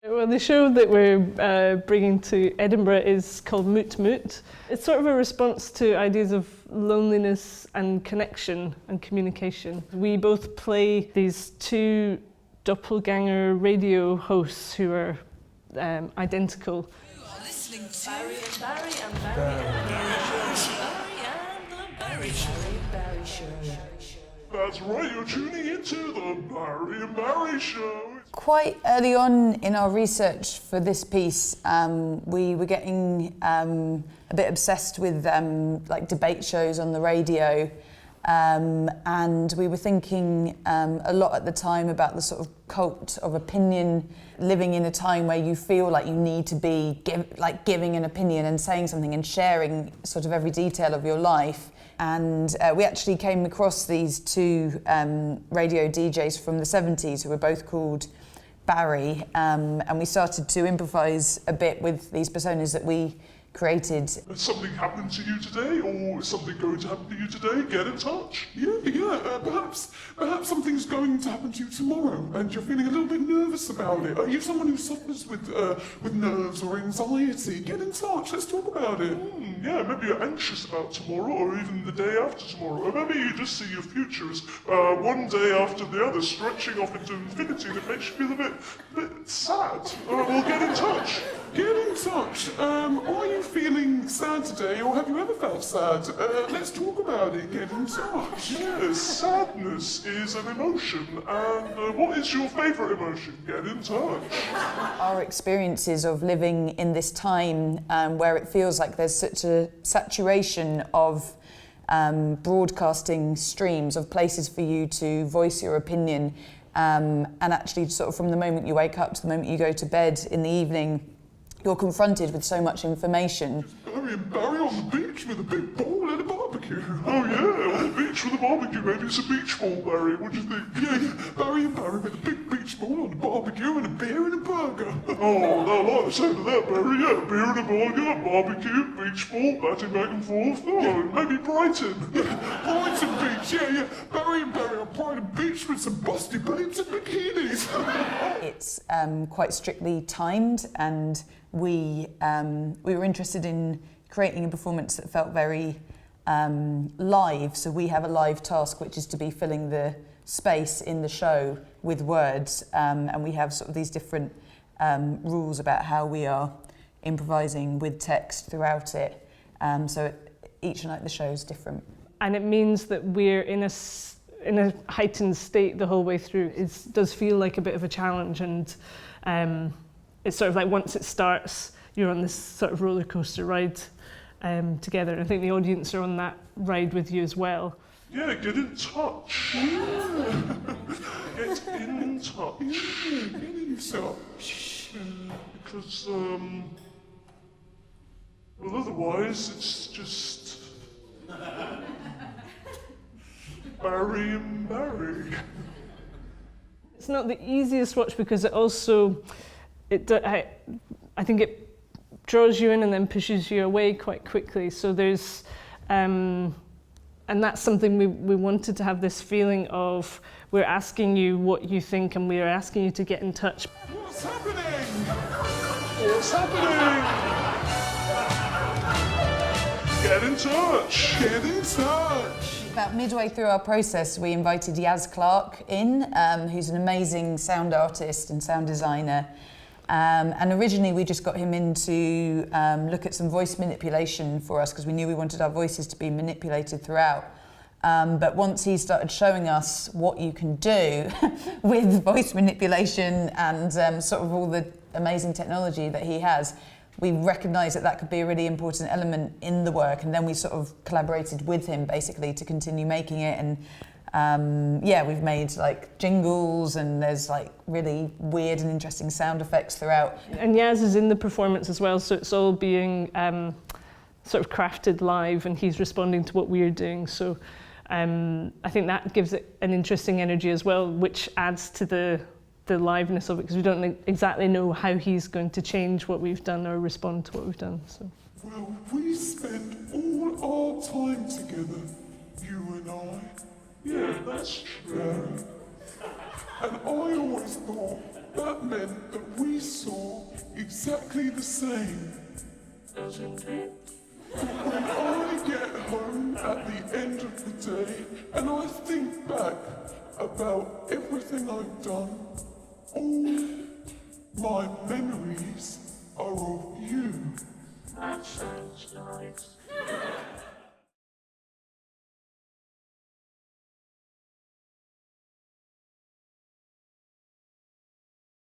Well, the show that we're bringing to Edinburgh is called Moot Moot. It's sort of a response to ideas of loneliness and connection and communication. We both play these two doppelganger radio hosts who are identical. You are listening to Barry and Barry and Barry and Barry and Barry Show. That's right, you're tuning into the Barry and Barry Show. Quite early on in our research for this piece, we were getting a bit obsessed with like debate shows on the radio, and we were thinking a lot at the time about the sort of cult of opinion, living in a time where you feel like you need to be giving an opinion and saying something and sharing sort of every detail of your life. And we actually came across these two radio DJs from the 70s who were both called Barry, and we started to improvise a bit with these personas that we created. Has something happened to you today, or is something going to happen to you today? Get in touch. Perhaps something's going to happen to you tomorrow, and you're feeling a little bit nervous about it. Are you someone who suffers with nerves or anxiety? Get in touch. Let's talk about it. Yeah, maybe you're anxious about tomorrow, or even the day after tomorrow, or maybe you just see your future as one day after the other, stretching off into infinity, and it makes you feel a bit sad. Well, get in touch. Get in touch. Are you feeling sad today, or have you ever felt sad? Let's talk about it. Get in touch. Yes, sadness is an emotion, and what is your favourite emotion? Get in touch. Our experiences of living in this time where it feels like there's such a saturation of broadcasting streams, of places for you to voice your opinion, and actually sort of from the moment you wake up to the moment you go to bed in the evening, you're confronted with so much information. Barry and Barry on the beach with a big ball and a barbecue. Oh yeah, on the beach with a barbecue. Maybe it's a beach ball, Barry. What do you think? Yeah, Barry and Barry with a big beach ball on a barbecue and a beer and a burger. Oh, I like the sound of that, Barry. Yeah, beer and a burger, barbecue, beach ball, batting back and forth. Oh, maybe Brighton. Brighton Beach, yeah. Barry and Barry on Brighton Beach with some busty babes in bikinis. It's quite strictly timed, and we were interested in creating a performance that felt very live. So we have a live task, which is to be filling the space in the show with words, and we have sort of these different rules about how we are improvising with text throughout it. So each night the show is different. And it means that we're in a heightened state the whole way through. It does feel like a bit of a challenge, and it's sort of like once it starts, you're on this sort of roller coaster ride together. And I think the audience are on that ride with you as well. Yeah, get in touch. Yeah. Get in touch. Yeah, get in touch. Because, well, otherwise it's just Barry and Barry. It's not the easiest watch because it also, I think it draws you in and then pushes you away quite quickly. So there's, and that's something we wanted to have this feeling of, we're asking you what you think and we're asking you to get in touch. What's happening? What's happening? Get in touch. Get in touch. About midway through our process, we invited Yas Clarke in, who's an amazing sound artist and sound designer. And originally we just got him in to look at some voice manipulation for us because we knew we wanted our voices to be manipulated throughout. But once he started showing us what you can do with voice manipulation and sort of all the amazing technology that he has, we recognised that could be a really important element in the work, and then we sort of collaborated with him basically to continue making it. And we've made like jingles, and there's like really weird and interesting sound effects throughout. And Yas is in the performance as well, so it's all being sort of crafted live, and he's responding to what we're doing. So I think that gives it an interesting energy as well, which adds to the liveness of it, because we don't exactly know how he's going to change what we've done or respond to what we've done. So. Well, we spend all our time together, you and I. Yeah, that's true. And I always thought that meant that we saw exactly the same. When I get home at the end of the day and I think back about everything I've done, all my memories are of you. That sounds nice.